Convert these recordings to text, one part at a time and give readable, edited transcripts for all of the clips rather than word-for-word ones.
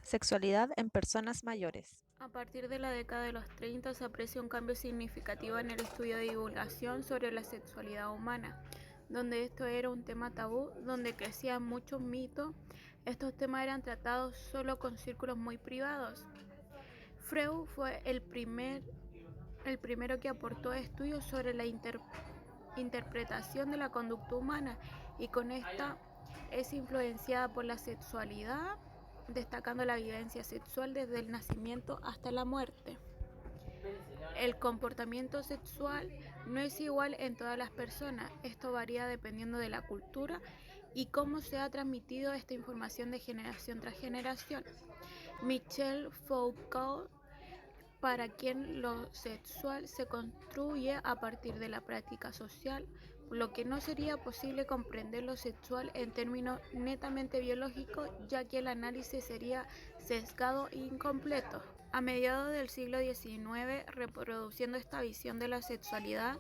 Sexualidad en personas mayores. A partir de la década de los 30 se aprecia un cambio significativo en el estudio de divulgación sobre la sexualidad humana, donde esto era un tema tabú, donde crecían muchos mitos. Estos temas eran tratados solo con círculos muy privados. Freud fue el primero que aportó estudios sobre la interpretación de la conducta humana y con esta es influenciada por la sexualidad, destacando la vivencia sexual desde el nacimiento hasta la muerte. El comportamiento sexual no es igual en todas las personas, esto varía dependiendo de la cultura y cómo se ha transmitido esta información de generación tras generación. Michel Foucault, para quien lo sexual se construye a partir de la práctica social, por lo que no sería posible comprender lo sexual en términos netamente biológicos, ya que el análisis sería sesgado e incompleto. A mediados del siglo XIX, reproduciendo esta visión de la sexualidad,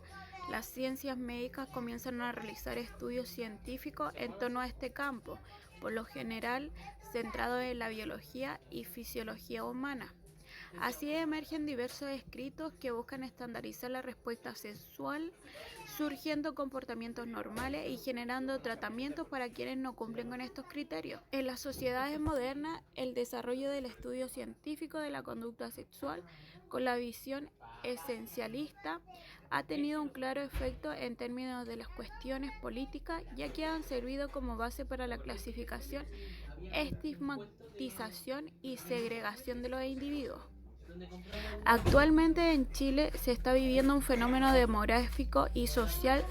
las ciencias médicas comienzan a realizar estudios científicos en torno a este campo, por lo general centrados en la biología y fisiología humana. Así emergen diversos escritos que buscan estandarizar la respuesta sexual, surgiendo comportamientos normales y generando tratamientos para quienes no cumplen con estos criterios. En las sociedades modernas, el desarrollo del estudio científico de la conducta sexual con la visión esencialista ha tenido un claro efecto en términos de las cuestiones políticas, ya que han servido como base para la clasificación, estigmatización y segregación de los individuos. Actualmente en Chile se está viviendo un fenómeno demográfico y social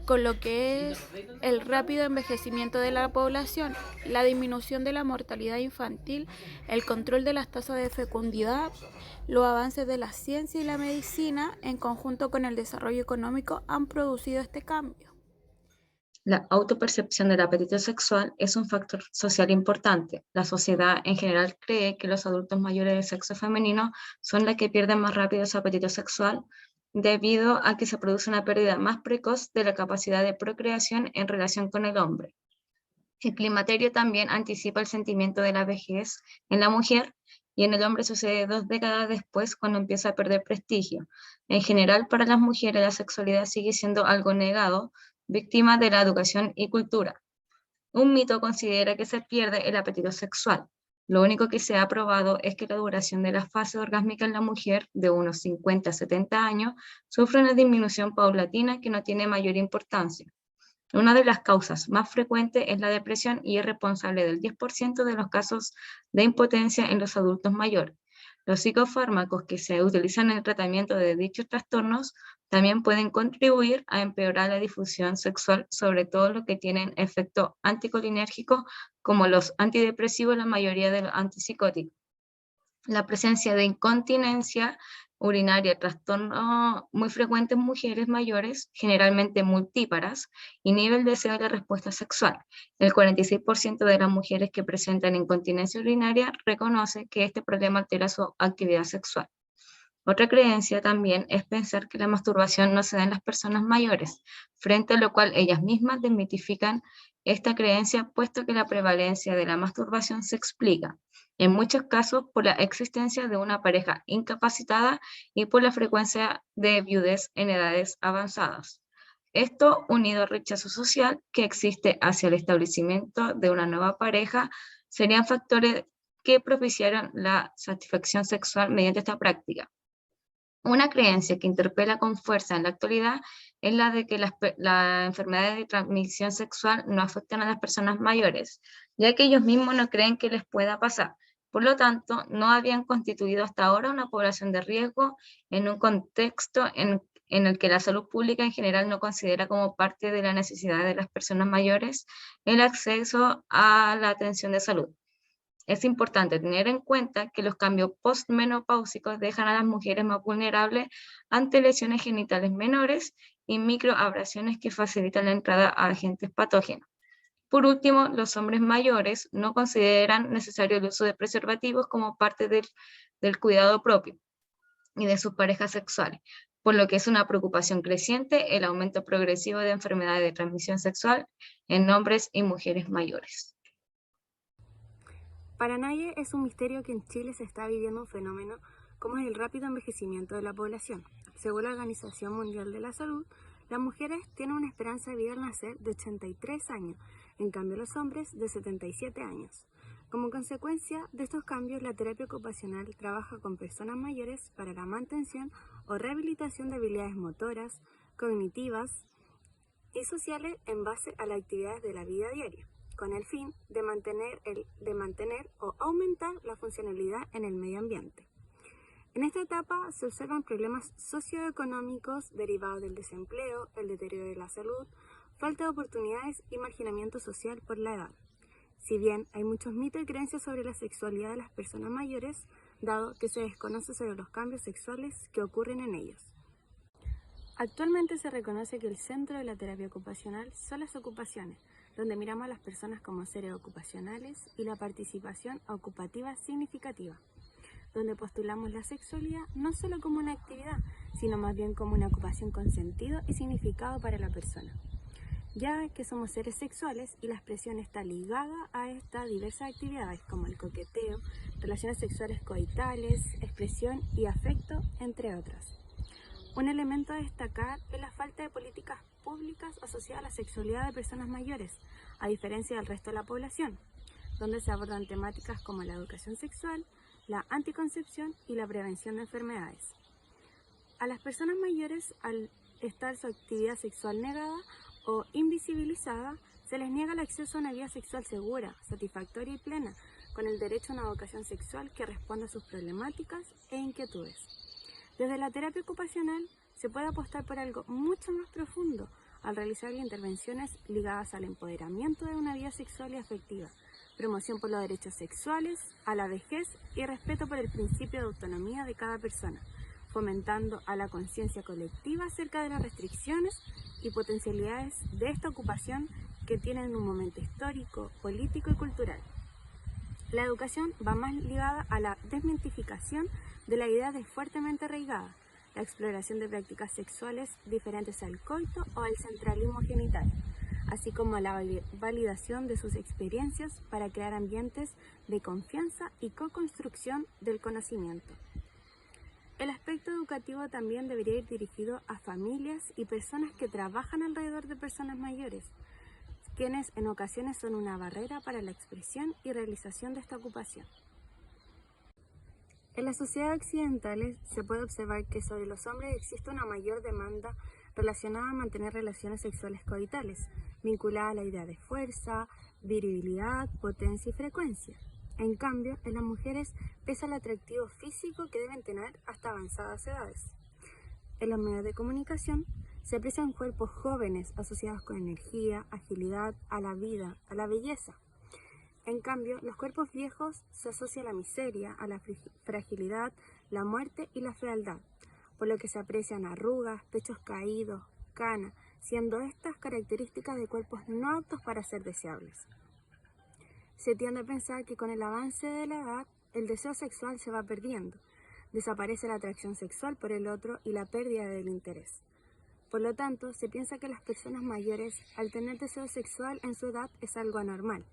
con lo que es el rápido envejecimiento de la población, la disminución de la mortalidad infantil, el control de las tasas de fecundidad, los avances de la ciencia y la medicina en conjunto con el desarrollo económico han producido este cambio. La autopercepción del apetito sexual es un factor social importante. La sociedad en general cree que los adultos mayores del sexo femenino son las que pierden más rápido su apetito sexual debido a que se produce una pérdida más precoz de la capacidad de procreación en relación con el hombre. El climaterio también anticipa el sentimiento de la vejez en la mujer y en el hombre sucede 2 décadas después cuando empieza a perder prestigio. En general, para las mujeres la sexualidad sigue siendo algo negado, víctima de la educación y cultura. Un mito considera que se pierde el apetito sexual. Lo único que se ha probado es que la duración de la fase orgásmica en la mujer, de unos 50 a 70 años, sufre una disminución paulatina que no tiene mayor importancia. Una de las causas más frecuentes es la depresión y es responsable del 10% de los casos de impotencia en los adultos mayores. Los psicofármacos que se utilizan en el tratamiento de dichos trastornos también pueden contribuir a empeorar la difusión sexual, sobre todo los que tienen efecto anticolinérgico, como los antidepresivos y la mayoría de los antipsicóticos. La presencia de incontinencia urinaria, trastorno muy frecuente en mujeres mayores, generalmente multíparas, inhibe el deseo de la respuesta sexual. El 46% de las mujeres que presentan incontinencia urinaria reconoce que este problema altera su actividad sexual. Otra creencia también es pensar que la masturbación no se da en las personas mayores, frente a lo cual ellas mismas desmitifican esta creencia, puesto que la prevalencia de la masturbación se explica, en muchos casos, por la existencia de una pareja incapacitada y por la frecuencia de viudez en edades avanzadas. Esto, unido al rechazo social que existe hacia el establecimiento de una nueva pareja, serían factores que propiciaron la satisfacción sexual mediante esta práctica. Una creencia que interpela con fuerza en la actualidad es la de que las enfermedades de transmisión sexual no afectan a las personas mayores, ya que ellos mismos no creen que les pueda pasar. Por lo tanto, no habían constituido hasta ahora una población de riesgo en un contexto en el que la salud pública en general no considera como parte de la necesidad de las personas mayores el acceso a la atención de salud. Es importante tener en cuenta que los cambios postmenopáusicos dejan a las mujeres más vulnerables ante lesiones genitales menores y microabrasiones que facilitan la entrada a agentes patógenos. Por último, los hombres mayores no consideran necesario el uso de preservativos como parte del cuidado propio y de sus parejas sexuales, por lo que es una preocupación creciente el aumento progresivo de enfermedades de transmisión sexual en hombres y mujeres mayores. Para nadie es un misterio que en Chile se está viviendo un fenómeno como es el rápido envejecimiento de la población. Según la Organización Mundial de la Salud, las mujeres tienen una esperanza de vida al nacer de 83 años, en cambio los hombres de 77 años. Como consecuencia de estos cambios, la terapia ocupacional trabaja con personas mayores para la mantención o rehabilitación de habilidades motoras, cognitivas y sociales en base a las actividades de la vida diaria, con el fin de mantener o aumentar la funcionalidad en el medio ambiente. En esta etapa se observan problemas socioeconómicos derivados del desempleo, el deterioro de la salud, falta de oportunidades y marginamiento social por la edad. Si bien hay muchos mitos y creencias sobre la sexualidad de las personas mayores, dado que se desconoce sobre los cambios sexuales que ocurren en ellos. Actualmente se reconoce que el centro de la terapia ocupacional son las ocupaciones, donde miramos a las personas como seres ocupacionales y la participación ocupativa significativa, donde postulamos la sexualidad no solo como una actividad, sino más bien como una ocupación con sentido y significado para la persona, ya que somos seres sexuales y la expresión está ligada a estas diversas actividades como el coqueteo, relaciones sexuales coitales, expresión y afecto, entre otras. Un elemento a destacar es la falta de políticas públicas asociadas a la sexualidad de personas mayores, a diferencia del resto de la población, donde se abordan temáticas como la educación sexual, la anticoncepción y la prevención de enfermedades. A las personas mayores, al estar su actividad sexual negada o invisibilizada, se les niega el acceso a una vida sexual segura, satisfactoria y plena, con el derecho a una vocación sexual que responda a sus problemáticas e inquietudes. Desde la terapia ocupacional se puede apostar por algo mucho más profundo al realizar intervenciones ligadas al empoderamiento de una vida sexual y afectiva, promoción por los derechos sexuales, a la vejez y respeto por el principio de autonomía de cada persona, fomentando a la conciencia colectiva acerca de las restricciones y potencialidades de esta ocupación que tienen un momento histórico, político y cultural. La educación va más ligada a la desmitificación de la idea de fuertemente arraigada, la exploración de prácticas sexuales diferentes al coito o al centralismo genital, así como a la validación de sus experiencias para crear ambientes de confianza y co-construcción del conocimiento. El aspecto educativo también debería ir dirigido a familias y personas que trabajan alrededor de personas mayores, quienes en ocasiones son una barrera para la expresión y realización de esta ocupación. En las sociedades occidentales se puede observar que sobre los hombres existe una mayor demanda relacionada a mantener relaciones sexuales coitales, vinculada a la idea de fuerza, virilidad, potencia y frecuencia. En cambio, en las mujeres pesa el atractivo físico que deben tener hasta avanzadas edades. En los medios de comunicación se aprecian cuerpos jóvenes asociados con energía, agilidad, a la vida, a la belleza. En cambio, los cuerpos viejos se asocian a la miseria, a la fragilidad, la muerte y la fealdad, por lo que se aprecian arrugas, pechos caídos, canas, siendo estas características de cuerpos no aptos para ser deseables. Se tiende a pensar que con el avance de la edad, el deseo sexual se va perdiendo, desaparece la atracción sexual por el otro y la pérdida del interés. Por lo tanto, se piensa que las personas mayores, al tener deseo sexual en su edad, es algo anormal.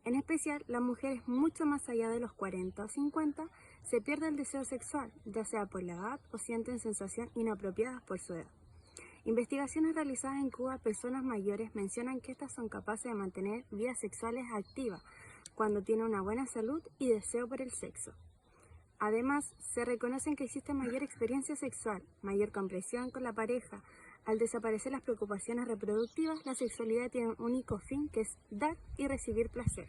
En especial, las mujeres mucho más allá de los 40 o 50 se pierde el deseo sexual, ya sea por la edad o sienten sensaciones inapropiadas por su edad. Investigaciones realizadas en Cuba a personas mayores mencionan que estas son capaces de mantener vidas sexuales activas cuando tienen una buena salud y deseo por el sexo. Además, se reconocen que existe mayor experiencia sexual, mayor comprensión con la pareja. Al desaparecer las preocupaciones reproductivas, la sexualidad tiene un único fin, que es dar y recibir placer.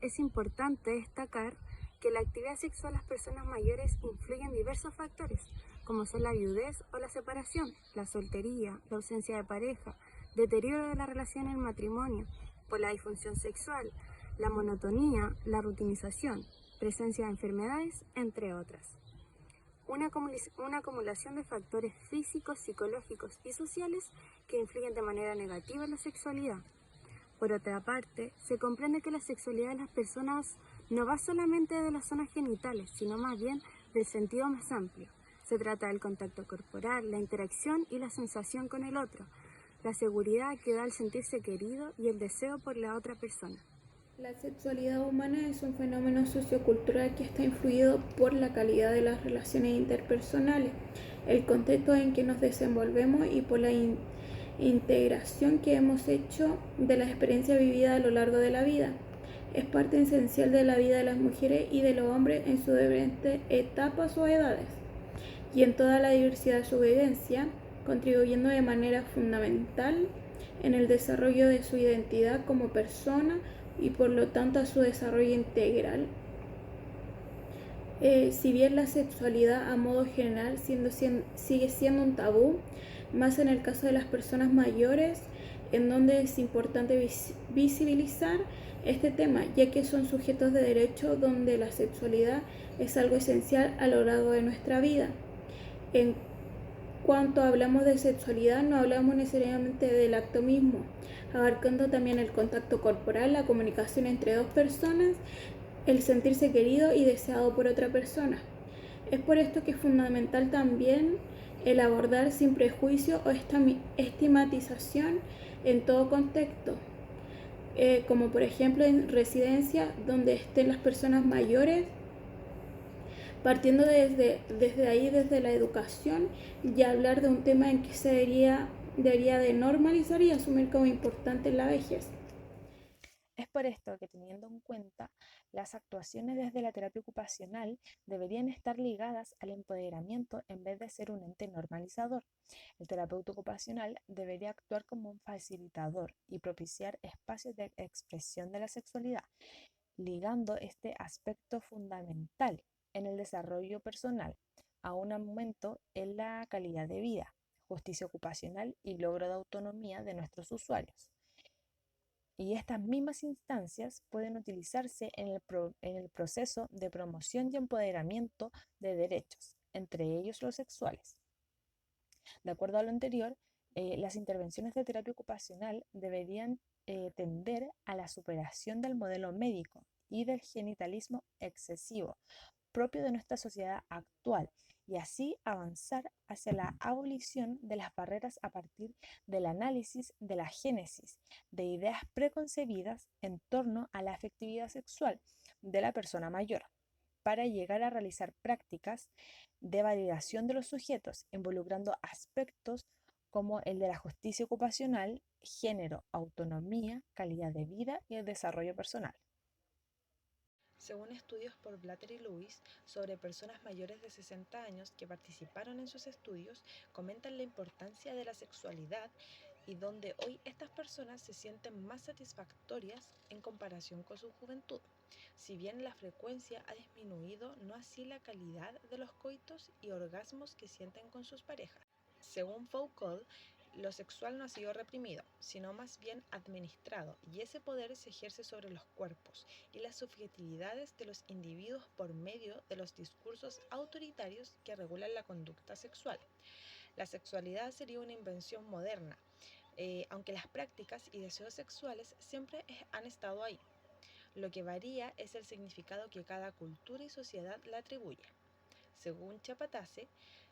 Es importante destacar que la actividad sexual de las personas mayores influye en diversos factores, como son la viudez o la separación, la soltería, la ausencia de pareja, deterioro de la relación en el matrimonio, por la disfunción sexual, la monotonía, la rutinización, presencia de enfermedades, entre otras. Una acumulación de factores físicos, psicológicos y sociales que influyen de manera negativa en la sexualidad. Por otra parte, se comprende que la sexualidad de las personas no va solamente de las zonas genitales, sino más bien del sentido más amplio. Se trata del contacto corporal, la interacción y la sensación con el otro, la seguridad que da al sentirse querido y el deseo por la otra persona. La sexualidad humana es un fenómeno sociocultural que está influido por la calidad de las relaciones interpersonales, el contexto en que nos desenvolvemos y por la integración que hemos hecho de la experiencia vivida a lo largo de la vida. Es parte esencial de la vida de las mujeres y de los hombres en sus diferentes etapas o edades y en toda la diversidad de su vivencia, contribuyendo de manera fundamental en el desarrollo de su identidad como persona y por lo tanto a su desarrollo integral. Si bien la sexualidad a modo general sigue siendo un tabú, más en el caso de las personas mayores, en donde es importante visibilizar este tema, ya que son sujetos de derecho donde la sexualidad es algo esencial a lo largo de nuestra vida. En cuanto hablamos de sexualidad, no hablamos necesariamente del acto mismo, abarcando también el contacto corporal, la comunicación entre dos personas, el sentirse querido y deseado por otra persona. Es por esto que es fundamental también el abordar sin prejuicio o estigmatización en todo contexto, como por ejemplo en residencias donde estén las personas mayores, partiendo desde ahí, desde la educación, y hablar de un tema en que se debería de normalizar y asumir como importante en la vejez. Es por esto que, teniendo en cuenta, las actuaciones desde la terapia ocupacional deberían estar ligadas al empoderamiento en vez de ser un ente normalizador. El terapeuta ocupacional debería actuar como un facilitador y propiciar espacios de expresión de la sexualidad, ligando este aspecto fundamental en el desarrollo personal a un aumento en la calidad de vida, justicia ocupacional y logro de autonomía de nuestros usuarios. Y estas mismas instancias pueden utilizarse en el proceso de promoción y empoderamiento de derechos, entre ellos los sexuales. De acuerdo a lo anterior, las intervenciones de terapia ocupacional deberían tender a la superación del modelo médico y del genitalismo excesivo propio de nuestra sociedad actual y así avanzar hacia la abolición de las barreras a partir del análisis de la génesis de ideas preconcebidas en torno a la afectividad sexual de la persona mayor, para llegar a realizar prácticas de validación de los sujetos, involucrando aspectos como el de la justicia ocupacional, género, autonomía, calidad de vida y el desarrollo personal. Según estudios por Blatter y Lewis sobre personas mayores de 60 años que participaron en sus estudios, comentan la importancia de la sexualidad y donde hoy estas personas se sienten más satisfactorias en comparación con su juventud. Si bien la frecuencia ha disminuido, no así la calidad de los coitos y orgasmos que sienten con sus parejas. Según Foucault, lo sexual no ha sido reprimido, sino más bien administrado, y ese poder se ejerce sobre los cuerpos y las subjetividades de los individuos por medio de los discursos autoritarios que regulan la conducta sexual. La sexualidad sería una invención moderna, aunque las prácticas y deseos sexuales siempre han estado ahí. Lo que varía es el significado que cada cultura y sociedad le atribuye. Según Chapatase,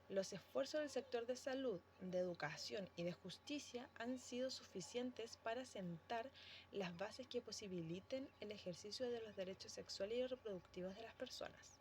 los esfuerzos del sector de salud, de educación y de justicia han sido suficientes para sentar las bases que posibiliten el ejercicio de los derechos sexuales y reproductivos de las personas.